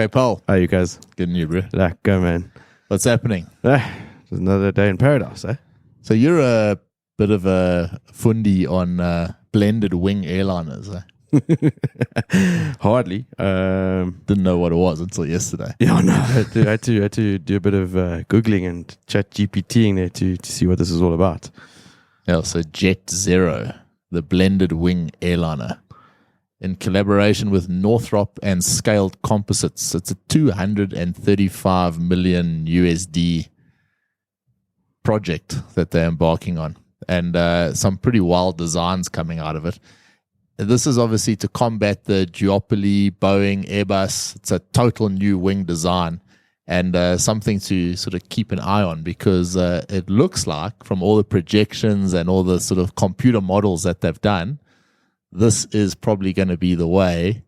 Hey, Paul. How you guys? Good and you, bro. Yeah, go, man. What's happening? It's another day in paradise, eh? So you're a bit of a fundy on blended wing airliners, eh? Hardly. Didn't know what it was until yesterday. Yeah, no. I had to do a bit of Googling and chat GPTing there to see what this is all about. Yeah, so Jet Zero, the blended wing airliner, in collaboration with Northrop and Scaled Composites. It's a 235 million USD project that they're embarking on, and some pretty wild designs coming out of it. This is obviously to combat the duopoly, Boeing, Airbus. It's a total new wing design, and something to sort of keep an eye on, because it looks like, from all the projections and all the sort of computer models that they've done, this is probably going to be the way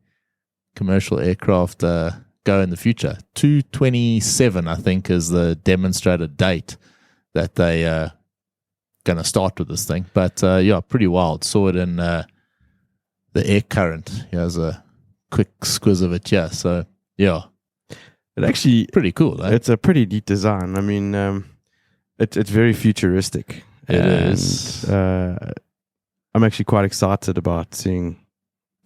commercial aircraft go in the future. 2027, I think, is the demonstrated date that they going to start with this thing. But yeah, pretty wild. Saw it in the air current. Here's a quick squiz of it here. So yeah, it actually pretty cool. Eh? It's a pretty neat design. I mean, it's very futuristic. It is. I'm actually quite excited about seeing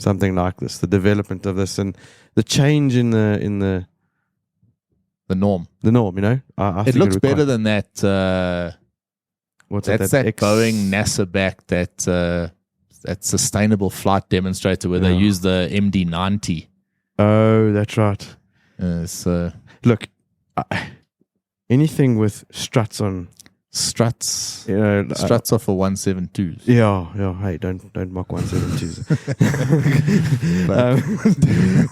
something like this, the development of this, and the change in the norm. The norm, you know. I it think looks better than that. What's that Boeing NASA-backed that sustainable flight demonstrator where they use the MD-90. Oh, that's right. So look, anything with struts on. Struts, you know, struts off for 172s. Yeah. Hey, don't mock 172s.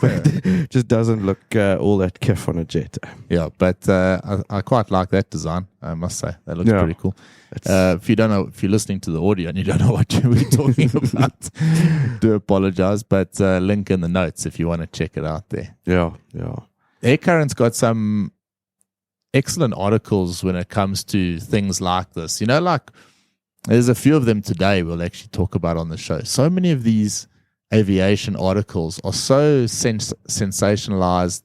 but it just doesn't look all that kiff on a jet. Yeah, but I quite like that design. I must say that looks pretty cool. If you don't know, if you're listening to the audio and you don't know what we're talking about, do apologize. But link in the notes if you want to check it out there. Yeah. Air Current's got some excellent articles when it comes to things like this. You know, like there's a few of them today we'll actually talk about on the show. So many of these aviation articles are so sensationalized.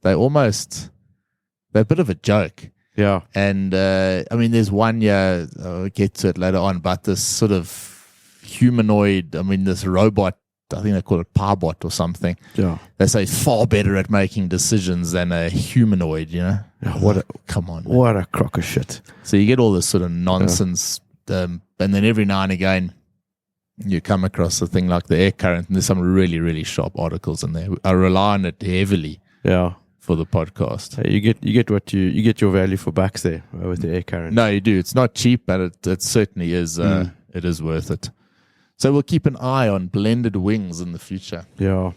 They're a bit of a joke. Yeah. And I mean, there's one, I'll get to it later on, but this sort of humanoid, this robot, I think they call it Pibot or something. Yeah. They say it's far better at making decisions than a humanoid, you know? Yeah, come on. What a crock of shit. So you get all this sort of nonsense, and then every now and again you come across a thing like the Air Current, and there's some really, really sharp articles in there. I rely on it heavily for the podcast. You get your value for bucks there with the Air Current. No, you do. It's not cheap, but it certainly is. It is worth it. So we'll keep an eye on blended wings in the future. Yeah,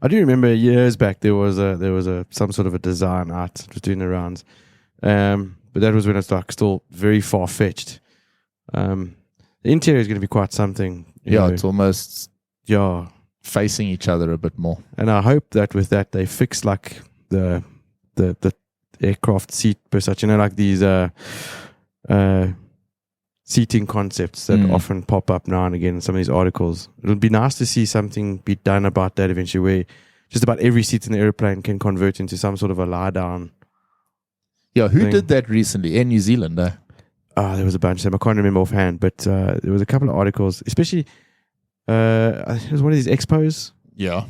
I do remember years back there was some sort of a design out. It was doing the rounds, but that was when it's like still very far fetched. The interior is going to be quite something. You know. It's almost facing each other a bit more. And I hope that with that they fix like the aircraft seat per such. You know, like these seating concepts that often pop up now and again in some of these articles. It'll be nice to see something be done about that eventually, where just about every seat in the airplane can convert into some sort of a lie-down. Yeah, who did that recently? In New Zealand, there was a bunch of them. I can't remember offhand, but there was a couple of articles, especially it was one of these expos. Yeah.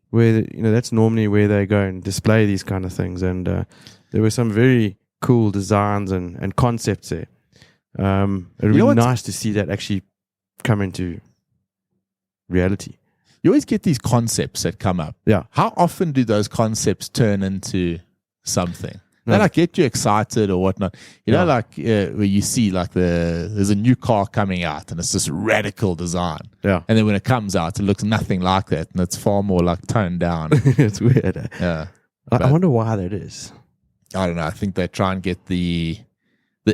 Where, that's normally where they go and display these kind of things. And there were some very cool designs and concepts there. It would be nice to see that actually come into reality. You always get these concepts that come up. Yeah. How often do those concepts turn into something? They like get you excited or whatnot. You know, like where you see like there's a new car coming out and it's this radical design. Yeah. And then when it comes out, it looks nothing like that, and it's far more like toned down. It's weird. Yeah. I wonder why that is. I don't know. I think they try and get the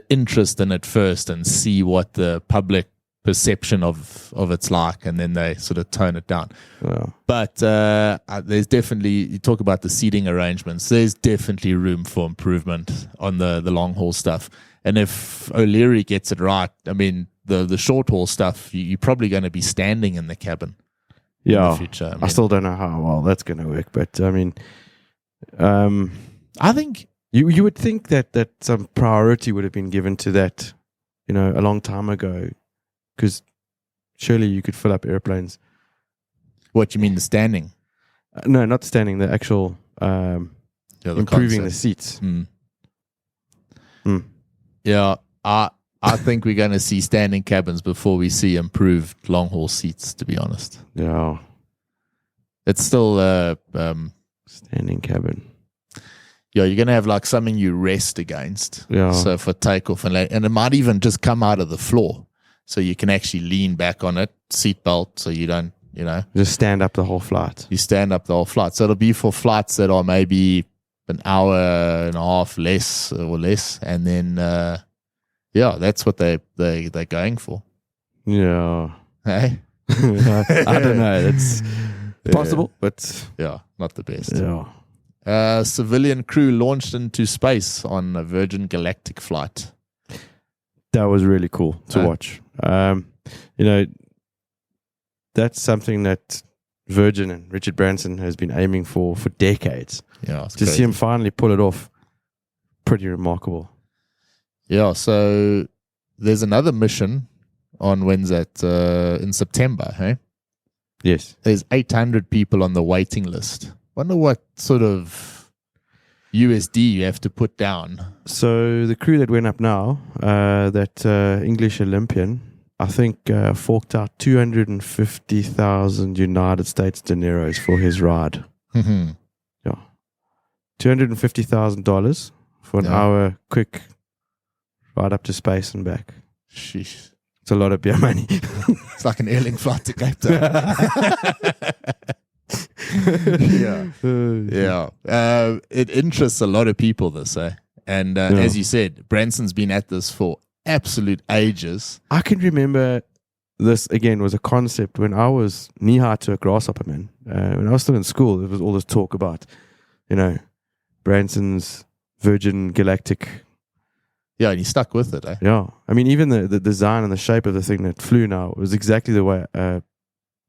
interest in it first and see what the public perception of it's like, and then they sort of tone it down. Wow. But there's definitely, you talk about the seating arrangements, there's definitely room for improvement on the long haul stuff. And if O'Leary gets it right, the short haul stuff, you're probably going to be standing in the cabin in the future. I still don't know how well that's going to work, but I think you would think that some priority would have been given to that, a long time ago, because surely you could fill up airplanes. What you mean, the standing? No, not standing. The actual improving the seats. Yeah, I think we're going to see standing cabins before we see improved long haul seats. To be honest, yeah, it's still standing cabin. Yeah, you're going to have like something you rest against. Yeah. So for takeoff and land, and it might even just come out of the floor, so you can actually lean back on it, seatbelt, so you don't, just stand up the whole flight. You stand up the whole flight. So it'll be for flights that are maybe an hour and a half less, and then that's what they're going for. Yeah. Hey, I don't know. It's possible, but not the best. Yeah. Civilian crew launched into space on a Virgin Galactic flight. That was really cool to watch. That's something that Virgin and Richard Branson has been aiming for decades. Yeah, to see him finally pull it off, pretty remarkable. Yeah, so there's another mission on when's that? In September, hey? Yes. There's 800 people on the waiting list. Wonder what sort of USD you have to put down. So the crew that went up now, that English Olympian, I think forked out 250,000 United States dineros for his ride. Mm-hmm. Yeah, $250,000 for an hour quick ride up to space and back. Sheesh. It's a lot of beer money. It's like an airline flight to Cape Town. It interests a lot of people, this, eh? And as you said, Branson's been at this for absolute ages. I can remember this, again, was a concept when I was knee-high to a grasshopper, man. When I was still in school, there was all this talk about, Branson's Virgin Galactic. Yeah, and he stuck with it, eh? Yeah. I mean, even the design and the shape of the thing that flew now was exactly the way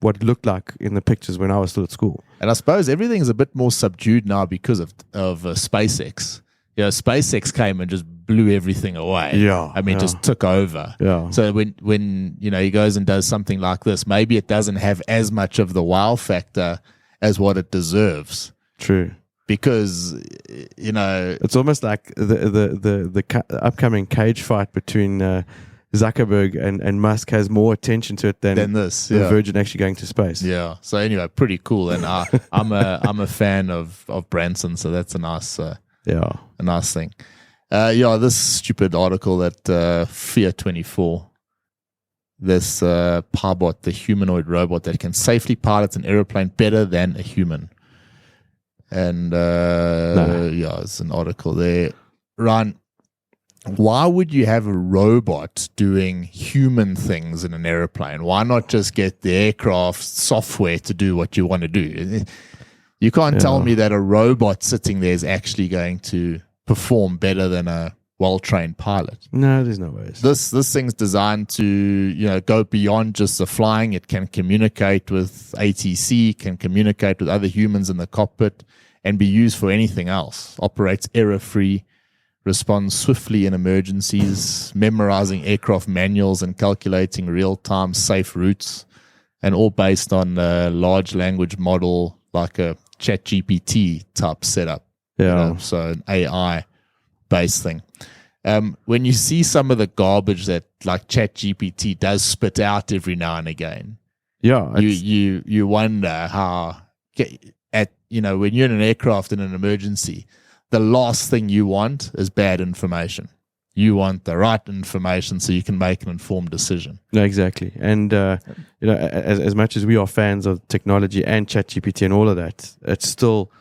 what it looked like in the pictures when I was still at school. And I suppose everything's a bit more subdued now because of SpaceX. SpaceX came and just blew everything away. Yeah. I mean, just took over. Yeah. So when he goes and does something like this, maybe it doesn't have as much of the wow factor as what it deserves. True. Because, it's almost like the upcoming cage fight between Zuckerberg and Musk has more attention to it than this. The Virgin actually going to space. Yeah. So anyway, pretty cool. And I'm a fan of Branson, so that's a nice thing. This stupid article that Fear 24, this Pibot, the humanoid robot that can safely pilot an aeroplane better than a human. And it's an article there. Ryan, why would you have a robot doing human things in an aeroplane? Why not just get the aircraft software to do what you want to do? You can't tell me that a robot sitting there is actually going to perform better than a well-trained pilot. No, there's no ways. This thing's designed to go beyond just the flying. It can communicate with ATC, can communicate with other humans in the cockpit, and be used for anything else. Operates error-free, responds swiftly in emergencies, memorizing aircraft manuals and calculating real-time safe routes, and all based on a large language model like a ChatGPT type setup. Yeah. So an AI-based thing. When you see some of the garbage that like ChatGPT does spit out every now and again, you wonder how when you're in an aircraft in an emergency, the last thing you want is bad information. You want the right information so you can make an informed decision. No, exactly. And as much as we are fans of technology and ChatGPT and all of that, it's still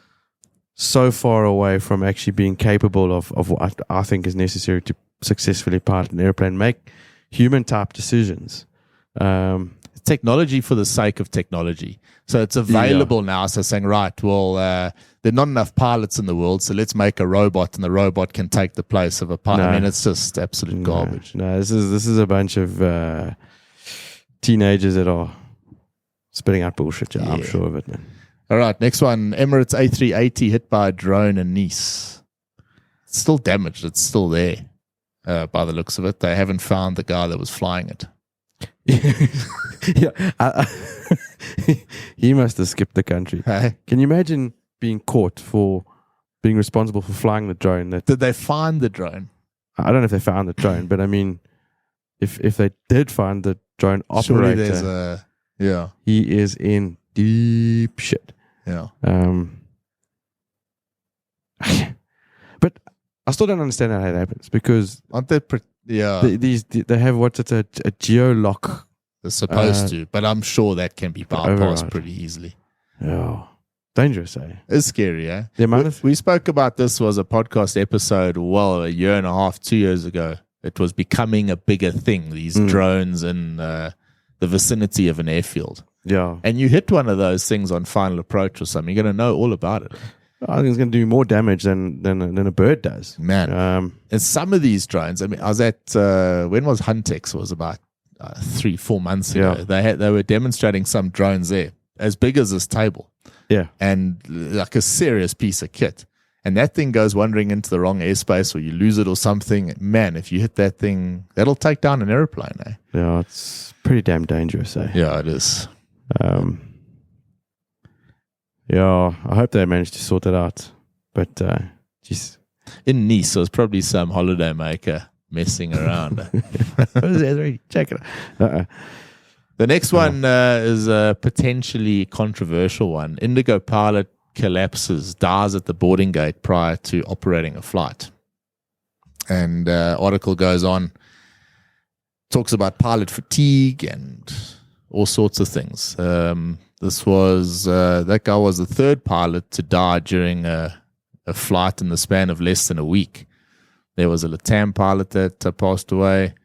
so far away from actually being capable of what I think is necessary to successfully pilot an airplane, make human type decisions. Technology for the sake of technology. So it's available now. So saying, right, well, there are not enough pilots in the world, so let's make a robot, and the robot can take the place of a pilot. I mean, it's just absolute garbage. No, this is a bunch of teenagers that are spitting out bullshit. I'm sure of it, man. All right, next one. Emirates A380 hit by a drone in Nice. still damaged. It's still there by the looks of it. They haven't found the guy that was flying it. Yeah, he must have skipped the country. Hey? Can you imagine being caught for being responsible for flying the drone? Did they find the drone? I don't know if they found the drone, but I mean, if they did find the drone Surely operator, there's yeah. he is in deep shit. Yeah. But I still don't understand how that happens, because Aren't they yeah. they have what's it, a geolock. They're supposed to, but I'm sure that can be bypassed override. pretty easily. Oh, dangerous, eh? It's scary, eh? The amount of We spoke about this was a podcast episode, well, a year and a half, 2 years ago. It was becoming a bigger thing, these drones in the vicinity of an airfield. yeah. And you hit one of those things on final approach or something, you're going to know all about it. I think it's going to do more damage than a bird does. Man. And some of these drones, I mean, I was at, when was Huntex? It was about 3-4 months ago. Yeah. They were demonstrating some drones there, as big as this table. Yeah. And like a serious piece of kit. And that thing goes wandering into the wrong airspace, or you lose it or something. Man, if you hit that thing, that'll take down an airplane, eh? Yeah, it's pretty damn dangerous, eh? Yeah, it is. Yeah, I hope they managed to sort it out. But, geez. In Nice, there was probably some holiday maker messing around. Check it out. The next one is a potentially controversial one. Indigo pilot collapses, dies at the boarding gate prior to operating a flight. And article goes on, talks about pilot fatigue and all sorts of things. This was that guy was the third pilot to die during a flight in the span of less than a week. There was a LATAM pilot that passed away,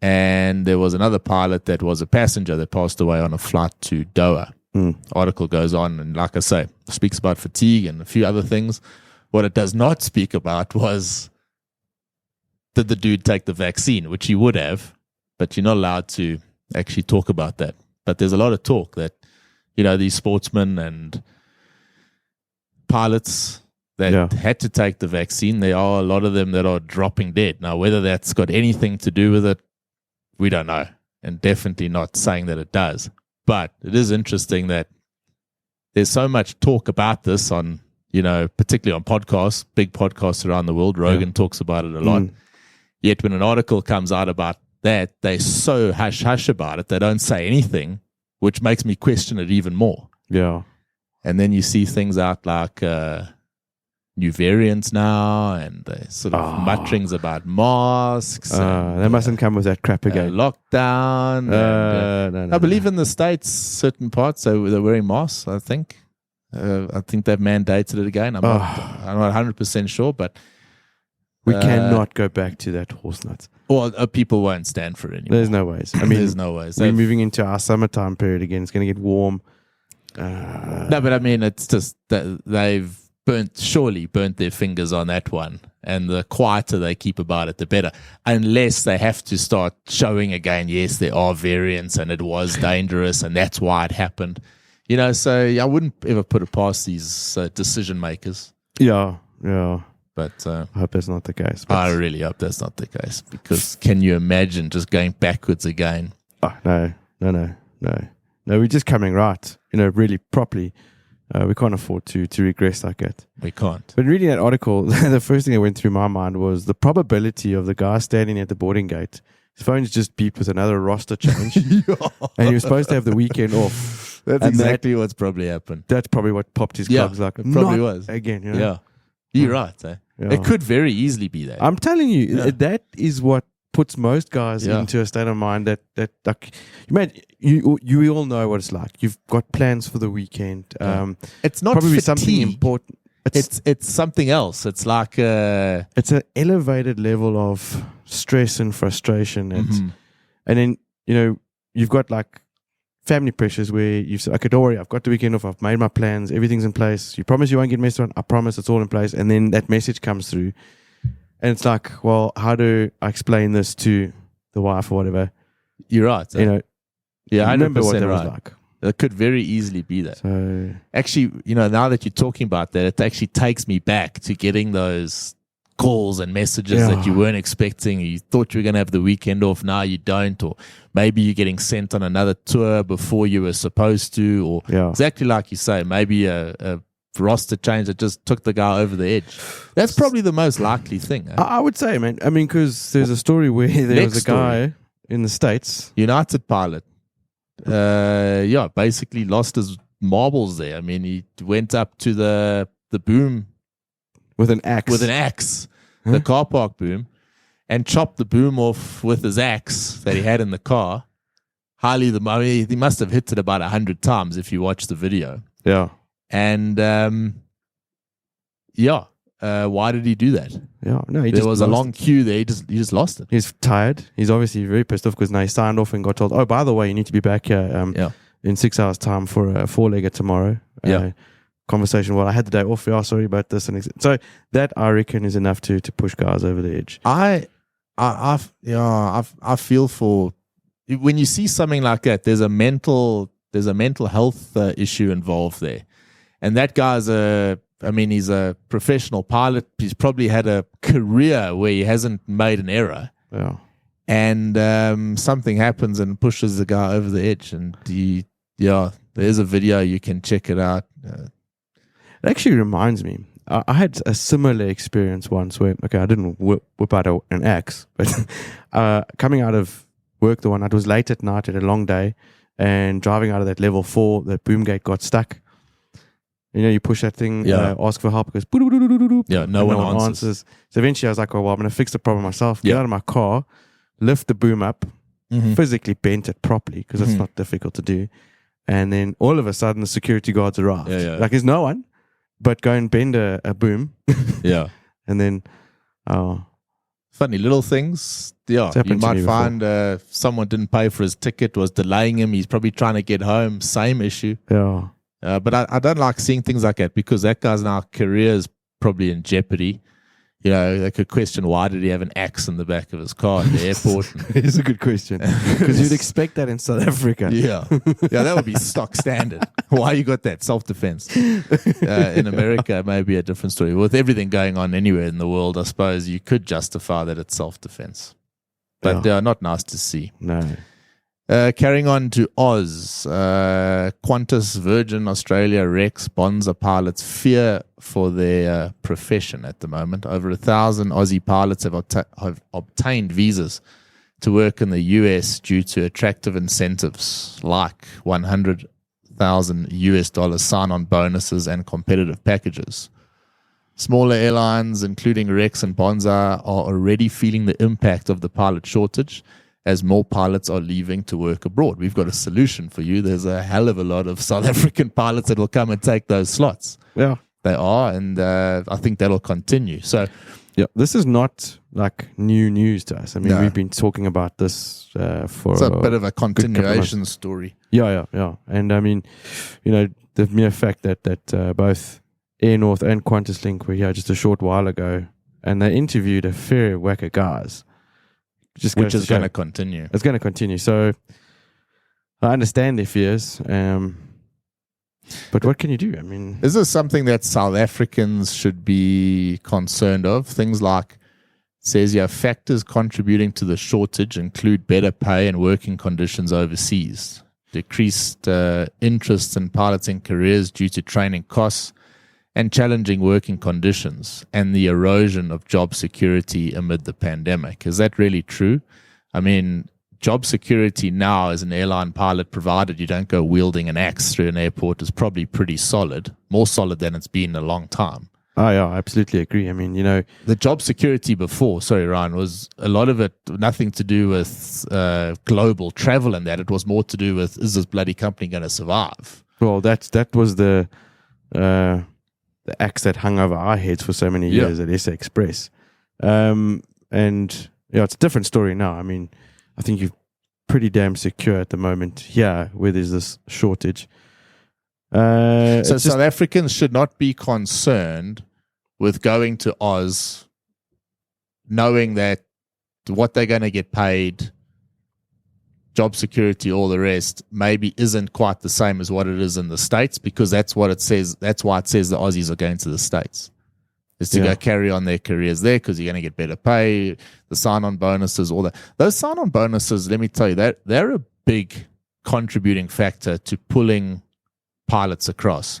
and there was another pilot that was a passenger that passed away on a flight to Doha. Article goes on, and like I say, speaks about fatigue and a few other things. What it does not speak about was, did the dude take the vaccine, which he would have, but you're not allowed to actually talk about that. But there's a lot of talk that, you know, these sportsmen and pilots that had to take the vaccine, there are a lot of them that are dropping dead. Now, whether that's got anything to do with it, we don't know. And definitely not saying that it does. But it is interesting that there's so much talk about this on, you know, particularly on podcasts, big podcasts around the world. Rogan talks about it a lot. Yet when an article comes out about that, they're so hush-hush about it, they don't say anything, which makes me question it even more. Yeah. And then you see things out like new variants now, and sort of mutterings about masks. They mustn't come with that crap again. Lockdown. No, I believe in the States, certain parts, they're wearing masks, I think. I think they've mandated it again. I'm not 100% sure, but we cannot go back to that horse nuts. Well, people won't stand for it anymore. There's no ways. I mean, there's no ways. We're moving into our summertime period again. It's going to get warm. No, but I mean, it's just that they've surely burnt their fingers on that one. And the quieter they keep about it, the better. Unless they have to start showing again, yes, there are variants and it was dangerous and that's why it happened. You know, so I wouldn't ever put it past these decision makers. Yeah. But I hope that's not the case. I really hope that's not the case, because can you imagine just going backwards again? Oh, no. We're just coming right, really properly. We can't afford to regress like that. We can't. But reading that article, the first thing that went through my mind was the probability of the guy standing at the boarding gate. His phone's just beeped with another roster change. And he was supposed to have the weekend off. That's exactly what's probably happened. That's probably what popped his clogs like. It probably was. Again, Yeah. You're right. Eh? Yeah. It could very easily be that. I'm telling you, that is what puts most guys into a state of mind that like, man, you all know what it's like. You've got plans for the weekend. It's not probably fatigue. something important. It's something else. It's like it's an elevated level of stress and frustration, and then you've got like family pressures where you've said, okay, don't worry, I've got the weekend off, I've made my plans, everything's in place. You promise you won't get messed around. I promise it's all in place. And then that message comes through, and it's like, well, how do I explain this to the wife or whatever? You're right. I remember what that was like. It could very easily be that. So actually, now that you're talking about that, it actually takes me back to getting those calls and messages that you weren't expecting. You thought you were going to have the weekend off. Now you don't. Or maybe you're getting sent on another tour before you were supposed to. Or exactly like you say, maybe a roster change that just took the guy over the edge. That's probably the most likely thing. I would say, man. I mean, because there's a story where there was a guy in the States. United pilot. Basically lost his marbles there. I mean, he went up to the boom with an axe, the car park boom, and chopped the boom off with his axe that he had in the car. He must have hit it about 100 times if you watch the video. Yeah. And why did he do that? Yeah, no, there was a long queue there. He just lost it. He's tired. He's obviously very pissed off because now he signed off and got told, "Oh, by the way, you need to be back here in 6 hours' time for a 4-legger tomorrow." Conversation. Well, I had the day off. Yeah, sorry about this. And so that, I reckon, is enough to push guys over the edge. I feel for when you see something like that. There's a mental health issue involved there, and that guy's he's a professional pilot. He's probably had a career where he hasn't made an error. Yeah. And something happens and pushes the guy over the edge. And there's a video. You can check it out. It actually reminds me. I had a similar experience once where, I didn't whip out an axe, but coming out of work the one night, it was late at night, had a long day, and driving out of that level 4, that boom gate got stuck. You push that thing, ask for help, it goes, no one answers. So eventually I was like, I'm going to fix the problem myself, get out of my car, lift the boom up, physically bent it properly, because it's not difficult to do. And then all of a sudden the security guards arrived. Like there's no one, but go and bend a boom. And then, funny little things. You might find someone didn't pay for his ticket, was delaying him. He's probably trying to get home. Same issue. Yeah. But I don't like seeing things like that, because that guy's now career is probably in jeopardy. They could question, why did he have an axe in the back of his car at the airport? It's a good question, because you'd expect that in South Africa. Yeah, that would be stock standard. Why you got that? Self-defense. In America, it may be a different story. With everything going on anywhere in the world, I suppose you could justify that it's self-defense. But not nice to see. No. Carrying on to Oz, Qantas, Virgin Australia, Rex, Bonza pilots fear for their profession at the moment. Over 1,000 Aussie pilots have obtained visas to work in the US due to attractive incentives like $100,000 sign-on bonuses and competitive packages. Smaller airlines, including Rex and Bonza, are already feeling the impact of the pilot shortage, as more pilots are leaving to work abroad. We've got a solution for you. There's a hell of a lot of South African pilots that will come and take those slots. Yeah. They are, and I think that'll continue. So, this is not like new news to us. I mean, we've been talking about this for it's a bit of a continuation story. Yeah. And I mean, the mere fact that both Air North and Qantas Link were here just a short while ago, and they interviewed a fair whack of guys. Which is going to continue. It's going to continue. So I understand their fears. But what can you do? I mean, is this something that South Africans should be concerned of? Things like, says here, factors contributing to the shortage include better pay and working conditions overseas, decreased interest in piloting careers due to training costs, and challenging working conditions, and the erosion of job security amid the pandemic. Is that really true? I mean, job security now as an airline pilot, provided you don't go wielding an axe through an airport, is probably pretty solid, more solid than it's been in a long time. Oh, yeah, I absolutely agree. I mean, the job security before, sorry, Ryan, was a lot of it nothing to do with global travel and that. It was more to do with, is this bloody company going to survive? Well, that was the axe that hung over our heads for so many years at SA Express. And it's a different story now. I mean, I think you're pretty damn secure at the moment here where there's this shortage. So South Africans should not be concerned with going to Oz knowing that what they're going to get paid, job security, all the rest, maybe isn't quite the same as what it is in the States, because that's what it says. That's why it says the Aussies are going to the States. is to go carry on their careers there because you're going to get better pay, the sign-on bonuses, all that. Those sign-on bonuses, let me tell you, they're a big contributing factor to pulling pilots across.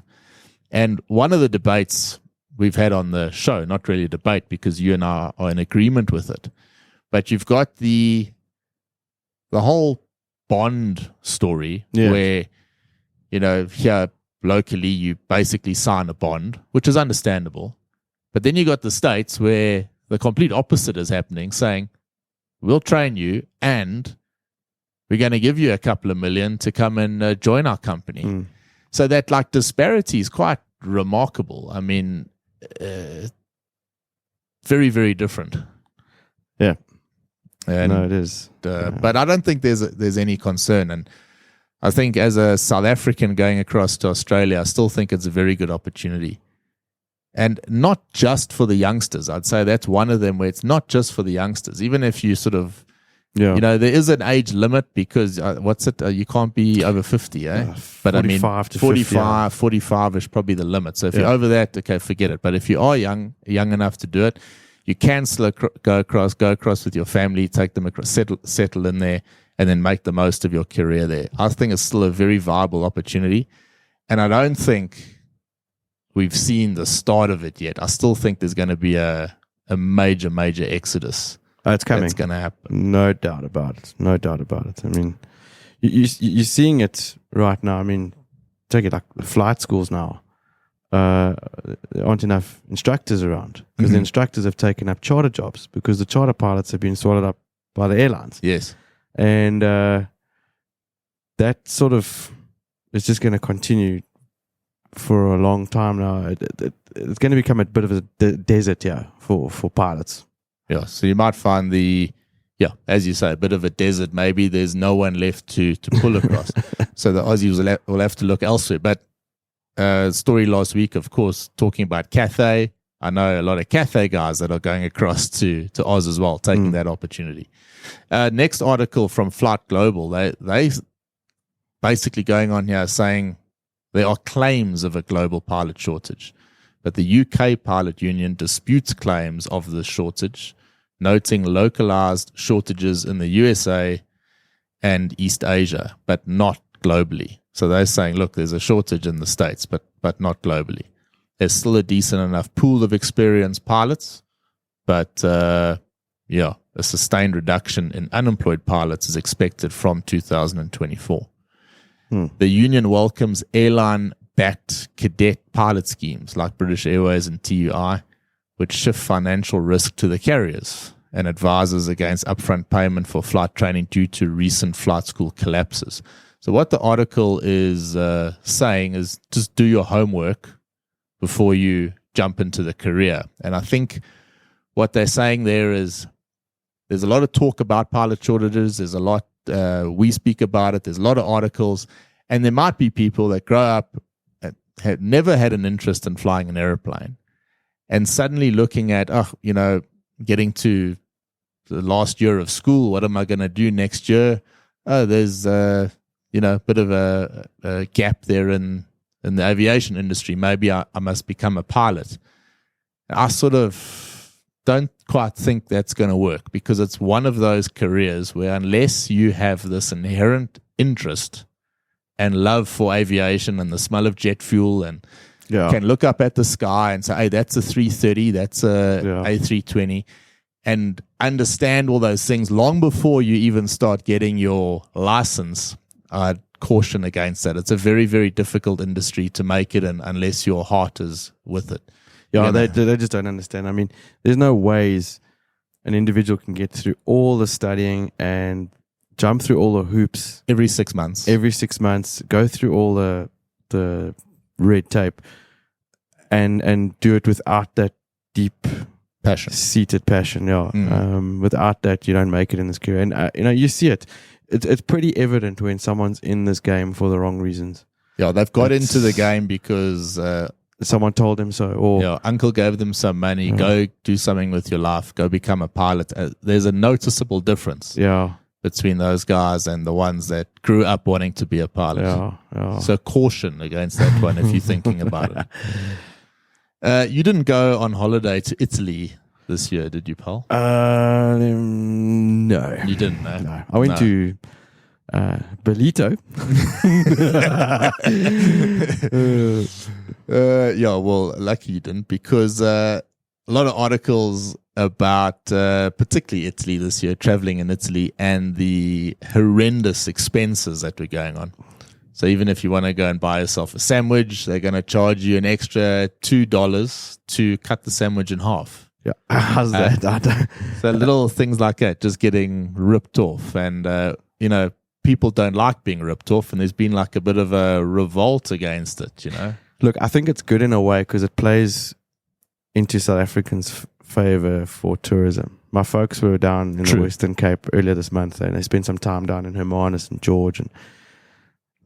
And one of the debates we've had on the show, not really a debate because you and I are in agreement with it, but you've got the whole bond story where, here locally you basically sign a bond, which is understandable. But then you got the States where the complete opposite is happening, saying, we'll train you and we're going to give you a couple of million to come and join our company. So that disparity is quite remarkable. I mean, very, very different. Yeah. And, no, it is. But I don't think there's any concern. And I think as a South African going across to Australia, I still think it's a very good opportunity. And not just for the youngsters. I'd say that's one of them where it's not just for the youngsters. Even if you sort of, there is an age limit because, you can't be over 50, eh? But 45 to 45 is probably the limit. So if you're over that, okay, forget it. But if you are young enough to do it, you can still go across with your family, take them across, settle in there, and then make the most of your career there. I think it's still a very viable opportunity. And I don't think we've seen the start of it yet. I still think there's going to be a major, major exodus. It's coming. It's going to happen. No doubt about it. No doubt about it. I mean, you're seeing it right now. I mean, take it like the flight schools now. There aren't enough instructors around because the instructors have taken up charter jobs because the charter pilots have been swallowed up by the airlines. Yes. And that sort of is just going to continue for a long time now. It's going to become a bit of a desert here for pilots. Yeah, so you might find as you say, a bit of a desert. Maybe there's no one left to pull across. So the Aussies will have to look elsewhere. But story last week, of course, talking about Cathay. I know a lot of Cathay guys that are going across to Oz as well, taking that opportunity. Next article from Flight Global. They basically going on here saying there are claims of a global pilot shortage, but the UK Pilot Union disputes claims of the shortage, noting localized shortages in the USA and East Asia, but not globally. So they're saying, look, there's a shortage in the States, but not globally. There's still a decent enough pool of experienced pilots, but a sustained reduction in unemployed pilots is expected from 2024. The union welcomes airline-backed cadet pilot schemes like British Airways and TUI, which shift financial risk to the carriers, and advises against upfront payment for flight training due to recent flight school collapses. So what the article is saying is just do your homework before you jump into the career. And I think what they're saying there is there's a lot of talk about pilot shortages. There's a lot, we speak about it. There's a lot of articles. And there might be people that grow up and have never had an interest in flying an airplane and suddenly looking at, getting to the last year of school. What am I going to do next year? Oh, there's a bit of a gap there in the aviation industry. Maybe I must become a pilot. I sort of don't quite think that's going to work because it's one of those careers where unless you have this inherent interest and love for aviation and the smell of jet fuel and can look up at the sky and say, hey, that's a 330, that's a A320, and understand all those things long before you even start getting your license, I'd caution against that. It's a very, very difficult industry to make it in unless your heart is with it. Yeah, they just don't understand. I mean, there's no ways an individual can get through all the studying and jump through all the hoops. Every 6 months. Go through all the red tape and do it without that deep seated passion. Without that, you don't make it in this career. And you see it. It's pretty evident when someone's in this game for the wrong reasons. Yeah, they've got into the game because someone told them so, or uncle gave them some money. Go do something with your life. Go become a pilot. There's a noticeable difference. Between those guys and the ones that grew up wanting to be a pilot. So caution against that one if you're thinking about it. You didn't go on holiday to Italy this year, did you, pal? No. You didn't, no? No. I went to Belito. Yeah, well, lucky you didn't, because a lot of articles about particularly Italy this year, traveling in Italy, and the horrendous expenses that were going on. So even if you want to go and buy yourself a sandwich, they're going to charge you an extra $2 to cut the sandwich in half. Yeah, how's that? So little things like that just getting ripped off. And, people don't like being ripped off. And there's been like a bit of a revolt against it, Look, I think it's good in a way because it plays into South Africans' favor for tourism. My folks were down in the Western Cape earlier this month, and they spent some time down in Hermanus and George and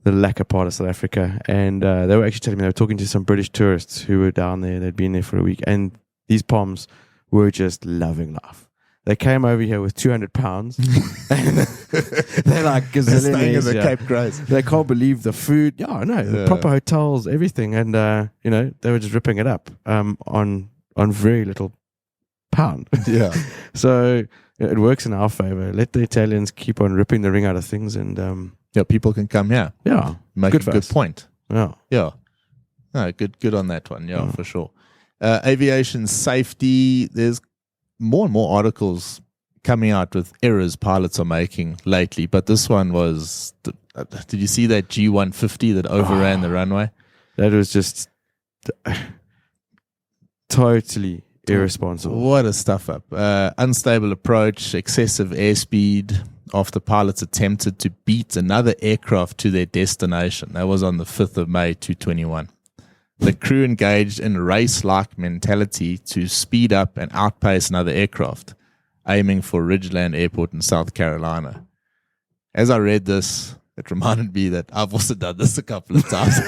the lacquer part of South Africa. And they were actually telling me they were talking to some British tourists who were down there. They'd been there for a week. And these Poms were just loving life. They came over here with £200. And they're like gazillionaires. Staying in the Cape Grace. They can't believe the food. Yeah, no, the proper hotels, everything. And, they were just ripping it up on very little pound. Yeah. So it works in our favor. Let the Italians keep on ripping the ring out of things, and people can come here. Yeah, make a good point. Yeah, no, good on that one. Yeah, for sure. Aviation safety. There's more and more articles coming out with errors pilots are making lately, but this one was. Did you see that G150 that overran the runway? That was just totally irresponsible. What a stuff up. Unstable approach, excessive airspeed after pilots attempted to beat another aircraft to their destination. That was on the 5th of May, 2021. The crew engaged in race-like mentality to speed up and outpace another aircraft, aiming for Ridgeland Airport in South Carolina. As I read this, it reminded me that I've also done this a couple of times.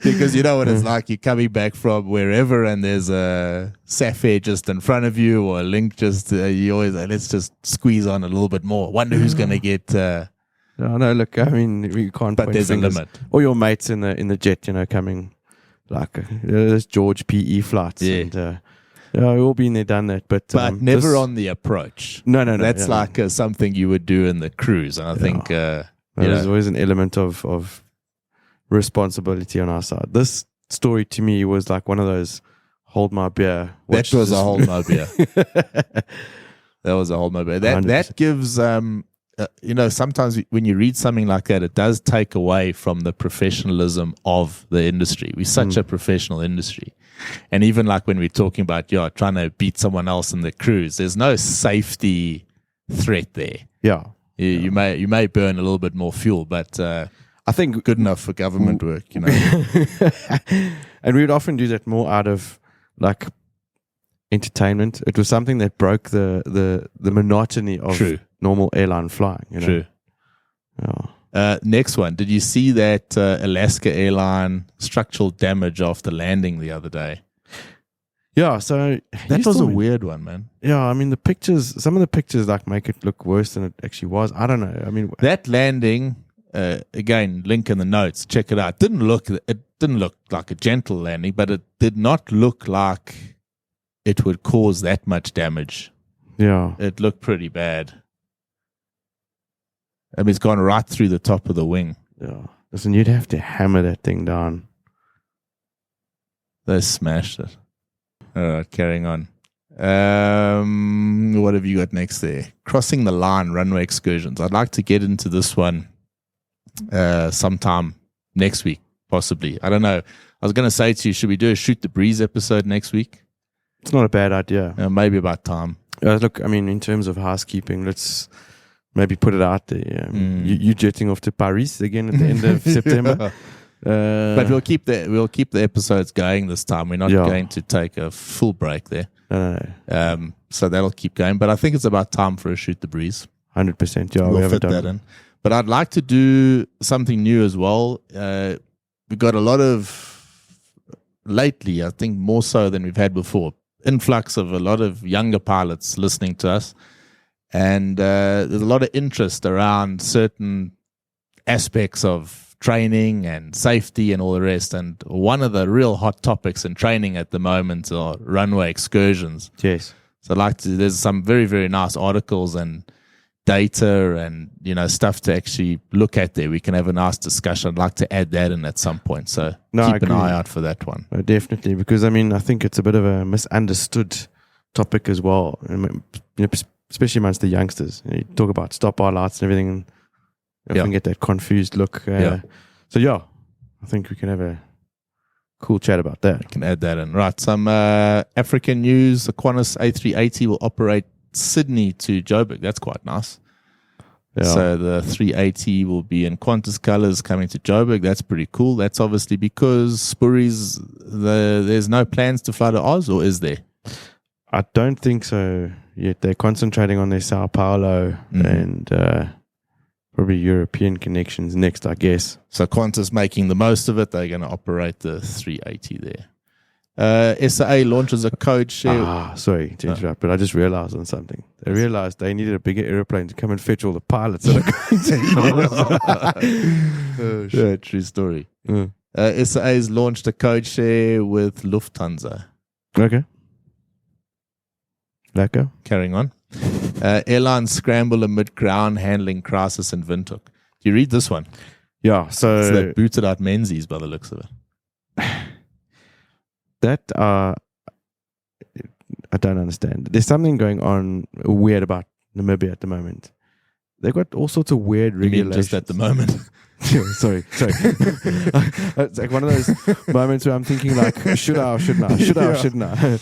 Because you know what it's like. You're coming back from wherever and there's a Saffair just in front of you or a Link just, you always, let's just squeeze on a little bit more. Wonder who's going to get... no, look, I mean, we can't But there's fingers. a limit. Or your mates in the jet, coming like there's George PE flights. Yeah. And, we've all been there, done that. But never on the approach. No. That's something you would do in the cruise. And I think... there's always an element of responsibility on our side. This story to me was like one of those hold my beer. That was a hold my beer. That was a hold my beer. That gives, sometimes when you read something like that, it does take away from the professionalism of the industry. We're such a professional industry. And even like when we're talking about, trying to beat someone else in the cruise, there's no safety threat there. Yeah. You may burn a little bit more fuel, but I think good enough for government work, And we would often do that more out of like entertainment. It was something that broke the monotony of normal airline flying. True. Yeah. Next one. Did you see that Alaska airline structural damage after landing the other day? Yeah, so that was a weird one, man. Yeah, I mean some of the pictures like make it look worse than it actually was. I don't know. I mean, that landing, again, link in the notes. Check it out. It didn't look like a gentle landing, but it did not look like it would cause that much damage. Yeah, it looked pretty bad. I mean, it's gone right through the top of the wing. Yeah, listen, you'd have to hammer that thing down. They smashed it. All right, carrying on. What have you got next there? Crossing the line, runway excursions. I'd like to get into this one sometime next week, possibly. I don't know. I was going to say to you, should we do a Shoot the Breeze episode next week? It's not a bad idea. Maybe about time. Look, I mean, in terms of housekeeping, let's maybe put it out there. You jetting off to Paris again at the end of September? But we'll keep the episodes going this time. We're not going to take a full break there. No. So that'll keep going. But I think it's about time for a Shoot the Breeze. 100%. Yeah, we'll fit that in. But I'd like to do something new as well. We've got a lot of, lately, I think more so than we've had before, influx of a lot of younger pilots listening to us. And there's a lot of interest around certain aspects of training and safety and all the rest. And one of the real hot topics in training at the moment are runway excursions. Yes. So there's some very, very nice articles and data and, stuff to actually look at there. We can have a nice discussion. I'd like to add that in at some point. So keep an eye out for that one. No, definitely. Because, I think it's a bit of a misunderstood topic as well. Especially amongst the youngsters. You talk about stop bar lights and everything, and you often get that confused look. So, I think we can have a cool chat about that. We can add that in. Right, some African news. The Qantas A380 will operate Sydney to Joburg. That's quite nice. Yeah. So the 380 will be in Qantas colours coming to Joburg. That's pretty cool. That's obviously because Spurries, there's no plans to fly to Oz, or is there? I don't think so yet. They're concentrating on their Sao Paulo and probably European connections next, I guess. So Qantas making the most of it. They're going to operate the 380 there. SAA launches a code share. Sorry to interrupt, but I just realized on something. They realized they needed a bigger airplane to come and fetch all the pilots that are going to yeah, true story. SAA has launched a code share with Lufthansa. Okay. Lekker. Carrying on. Airlines scramble amid ground handling crisis in Windhoek. Do you read this one? Yeah. So they booted out Menzies by the looks of it. That I don't understand. There's something going on weird about Namibia at the moment. They've got all sorts of weird regulations. Just at the moment. sorry. It's like one of those moments where I'm thinking like, should I or shouldn't I? Should I or shouldn't I?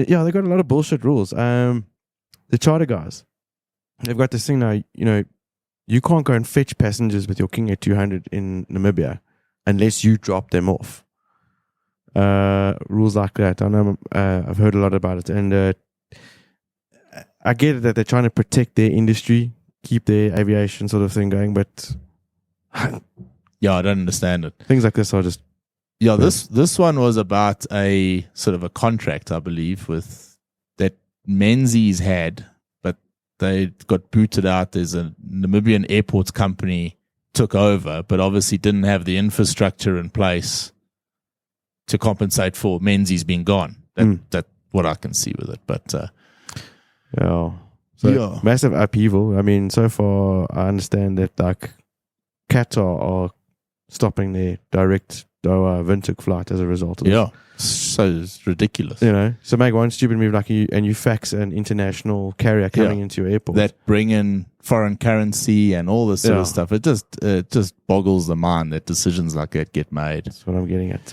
Yeah, they've got a lot of bullshit rules. The charter guys, they've got this thing now, you can't go and fetch passengers with your King Air 200 in Namibia unless you drop them off. Rules like that. I know I've heard a lot about it, and I get it that they're trying to protect their industry, keep their aviation sort of thing going, but yeah, I don't understand it. Things like this are just this one was about a sort of a contract, I believe, with that Menzies had, but they got booted out. There's a Namibian airports company took over, but obviously didn't have the infrastructure in place to compensate for Menzies being gone. That's what I can see with it. But massive upheaval. I mean, so far I understand that like Qatar are stopping their direct Doha Windhoek flight as a result of this. So it's ridiculous. So make one stupid move like you fax an international carrier coming into your airport. That bring in foreign currency and all this sort of stuff. It just boggles the mind that decisions like that get made. That's what I'm getting at.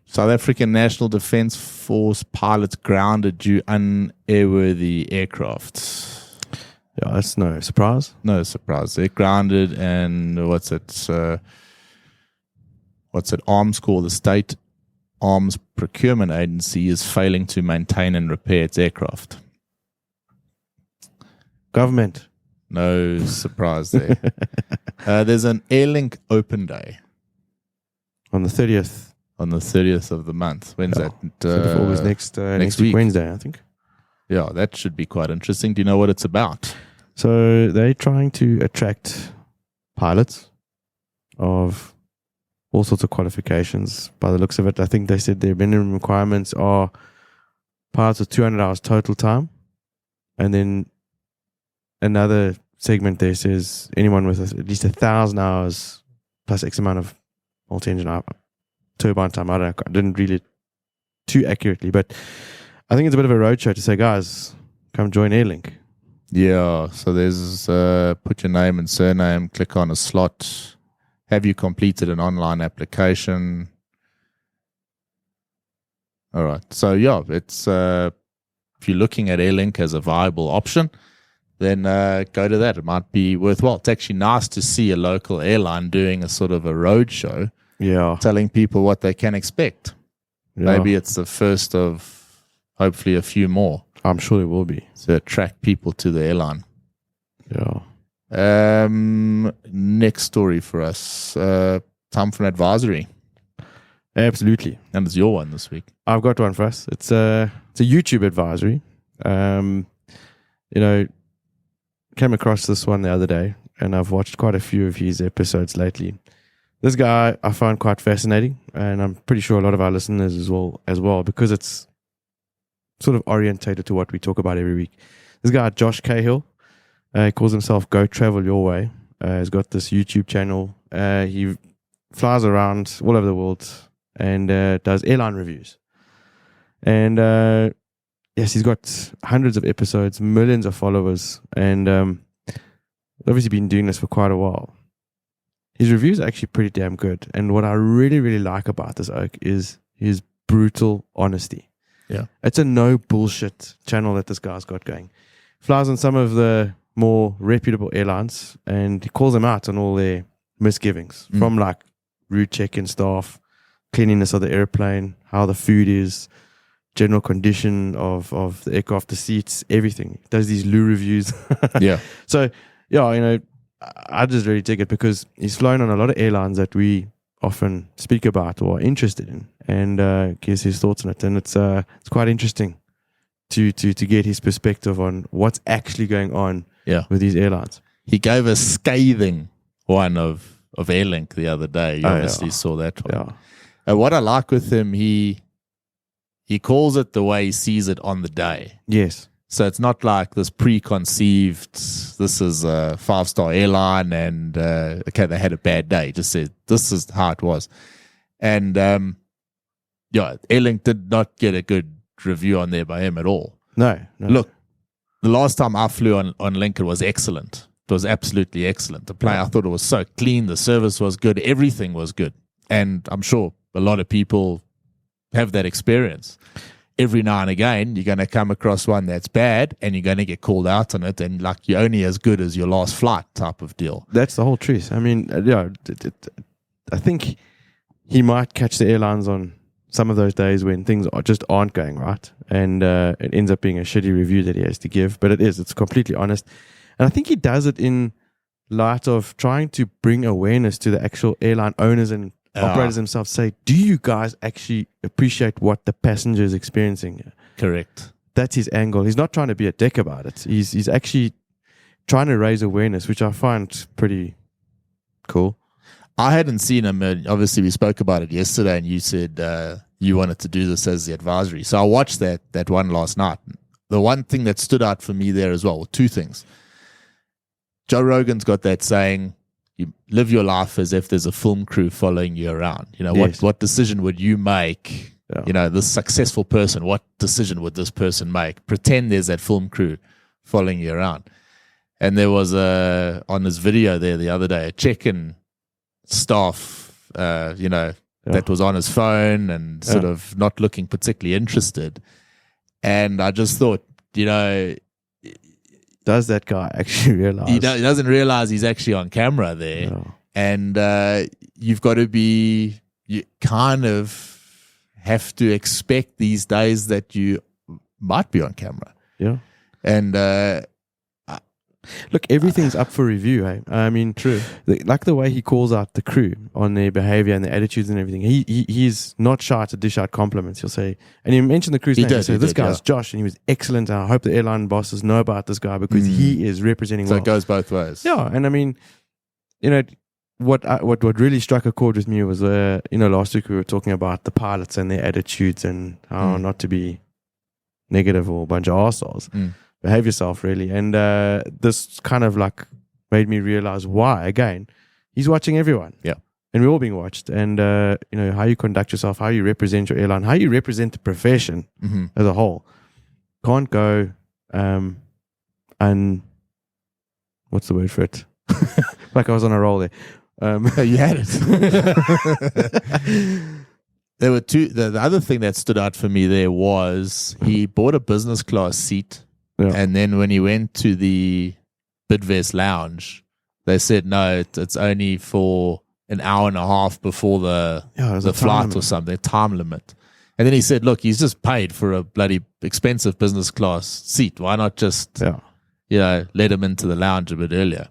South African National Defence Force pilots grounded due unairworthy aircraft. Yeah, that's no surprise. No surprise. They're grounded, and what's it? Arms Corps, the state arms procurement agency, is failing to maintain and repair its aircraft. Government. No surprise there. There's an Airlink open day on the 30th. On the 30th of the month. When's that? August next week, Wednesday, I think. Yeah, that should be quite interesting. Do you know what it's about? So they're trying to attract pilots of all sorts of qualifications. By the looks of it, I think they said their minimum requirements are pilots with 200 hours total time. And then another segment there says anyone with at least 1,000 hours plus X amount of multi-engine turbine time. I don't know. I didn't read it too accurately, but I think it's a bit of a roadshow to say, guys, come join Airlink. Yeah. So there's put your name and surname, click on a slot. Have you completed an online application? All right. So yeah, it's if you're looking at Airlink as a viable option, then go to that. It might be worthwhile. It's actually nice to see a local airline doing a sort of a roadshow. Yeah, telling people what they can expect. Yeah. Maybe it's the first of hopefully a few more. I'm sure it will be. To attract people to the airline. Yeah. Next story for us. Time for an advisory. Absolutely. And it's your one this week. I've got one for us. It's a YouTube advisory. Came across this one the other day, and I've watched quite a few of his episodes lately. This guy I find quite fascinating, and I'm pretty sure a lot of our listeners as well, because it's sort of orientated to what we talk about every week. This guy, Josh Cahill, he calls himself Go Travel Your Way. He's got this YouTube channel. He flies around all over the world and does airline reviews. And yes, he's got hundreds of episodes, millions of followers, and obviously been doing this for quite a while. His reviews are actually pretty damn good. And what I really, really like about this oak is his brutal honesty. Yeah. It's a no bullshit channel that this guy's got going. Flies on some of the more reputable airlines, and he calls them out on all their misgivings, from like route check-in staff, cleanliness of the airplane, how the food is, general condition of the aircraft, the seats, everything. He does these loo reviews. Yeah. So, yeah, you know, I just really dig it because he's flown on a lot of airlines that we often speak about or are interested in, and gives his thoughts on it. And it's quite interesting to get his perspective on what's actually going on with these airlines. He gave a scathing one of Airlink the other day. You obviously saw that one. Yeah. And what I like with him, he calls it the way he sees it on the day. Yes. So it's not like this preconceived, this is a 5-star airline and, okay, they had a bad day. He just said, this is how it was. And, Airlink did not get a good review on there by him at all. No. Look, the last time I flew on Link, it was excellent. It was absolutely excellent. The plane, I thought it was so clean. The service was good. Everything was good. And I'm sure a lot of people have that experience. Every now and again, you're going to come across one that's bad and you're going to get called out on it. And like, you're only as good as your last flight type of deal. That's the whole truth. I mean, I think he might catch the airlines on some of those days when things aren't going right. And it ends up being a shitty review that he has to give. But it's completely honest. And I think he does it in light of trying to bring awareness to the actual airline owners and operators themselves. Say, do you guys actually appreciate what the passenger is experiencing? Correct. That's his angle. He's not trying to be a dick about it. He's actually trying to raise awareness, which I find pretty cool. I hadn't seen him. Obviously, we spoke about it yesterday, and you said you wanted to do this as the advisory. So I watched that one last night. The one thing that stood out for me there as well, two things. Joe Rogan's got that saying, you live your life as if there's a film crew following you around. You know, Yes. what decision would you make? Yeah. You know, this successful person, what decision would this person make? Pretend there's that film crew following you around. And there was on this video there the other day, a check-in staff, that was on his phone and sort of not looking particularly interested. And I just thought, does that guy actually realize? He doesn't realize he's actually on camera there. No. And you've got to you kind of have to expect these days that you might be on camera. Yeah. And look, everything's up for review. Hey? I mean, true. Like the way he calls out the crew on their behavior and their attitudes and everything. He's not shy to dish out compliments. He'll say, and he mentioned the crew's name. He said, this guy's Josh, and he was excellent. And I hope the airline bosses know about this guy because he is representing So well. it goes both ways. Yeah, and I mean, what really struck a chord with me was, last week we were talking about the pilots and their attitudes and how not to be negative or a bunch of arseholes. Behave yourself, really. And this kind of like made me realize why, again, he's watching everyone. Yeah. And we're all being watched. And, how you conduct yourself, how you represent your airline, how you represent the profession as a whole. Can't go what's the word for it? Like I was on a roll there. You had it. There were two. The other thing that stood out for me there was he bought a business class seat. Yeah. And then when he went to the Bidvest lounge, they said, no, it's only for an hour and a half before the flight or something, time limit. And then he said, look, he's just paid for a bloody expensive business class seat. Why not just, let him into the lounge a bit earlier?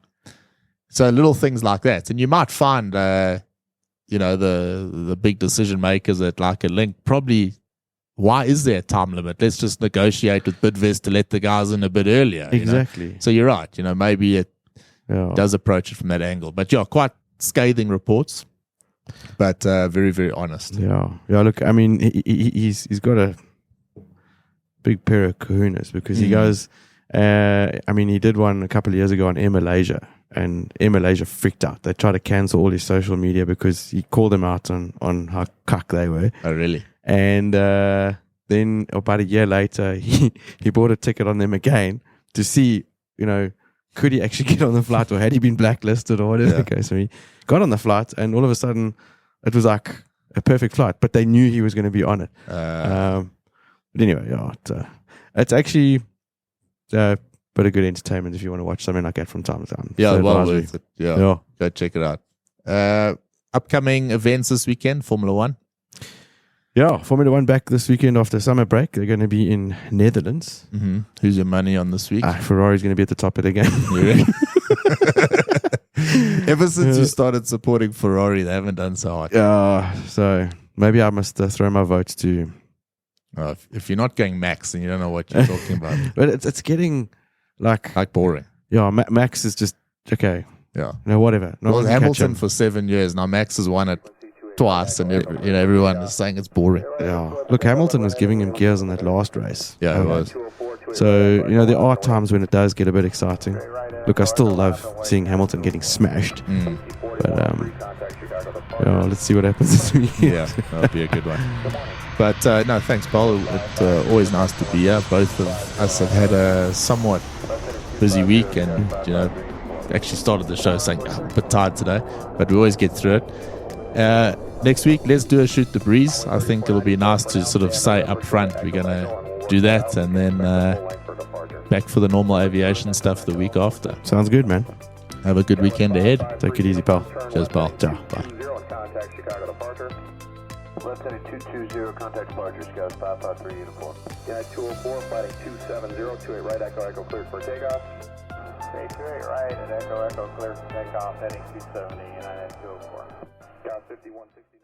So little things like that. And you might find, the big decision makers at like a Link probably, why is there a time limit? Let's just negotiate with Bidvest to let the guys in a bit earlier. Exactly. So you're right. Maybe does approach it from that angle. But yeah, quite scathing reports, but very, very honest. Yeah. Look, I mean, he's got a big pair of kahunas because he goes. I mean, he did one a couple of years ago on Air Malaysia, and Air Malaysia freaked out. They tried to cancel all his social media because he called them out on how cuck they were. Oh, really? And then about a year later, he bought a ticket on them again to see, could he actually get on the flight, or had he been blacklisted, or whatever the case may be. Got on the flight, and all of a sudden, it was like a perfect flight. But they knew he was going to be on it. But anyway, it's actually but a good entertainment if you want to watch something like that from time to time. Yeah, So well advisory. worth it. Yeah, go check it out. Upcoming events this weekend, Formula One. Yeah, Formula One back this weekend after summer break. They're going to be in Netherlands. Mm-hmm. Who's your money on this week? Ferrari's going to be at the top of the game. Ever since you started supporting Ferrari, they haven't done so hot. So maybe I must throw my votes to. If you're not going Max, then you don't know what you're talking about. But it's getting like boring. Yeah, Max is just okay. Yeah, whatever. Well, Hamilton for 7 years now. Max has won it twice, and everyone is saying it's boring. Yeah, look, Hamilton was giving him gears in that last race. Yeah, it was. So there are times when it does get a bit exciting. Look, I still love seeing Hamilton getting smashed. But let's see what happens this week. Yeah, that'll be a good one. But no, thanks, Paul. It's always nice to be here. Both of us have had a somewhat busy week, and actually started the show saying I'm a bit tired today, but we always get through it. Next week, let's do a shoot the breeze. I think it'll be nice to sort of say up front we're gonna do that, and then back for the normal aviation stuff the week after. Sounds good, man. Have a good weekend ahead. Take it easy, pal. Cheers, pal. Ciao. Bye. Contact Chicago departure. Left heading 220, contact departure, Scout 553 uniform. United 204, fighting 270, 28 right, Echo cleared for takeoff. Okay, 28 right, and Echo cleared for takeoff, heading 270, United 204. Scout 5160.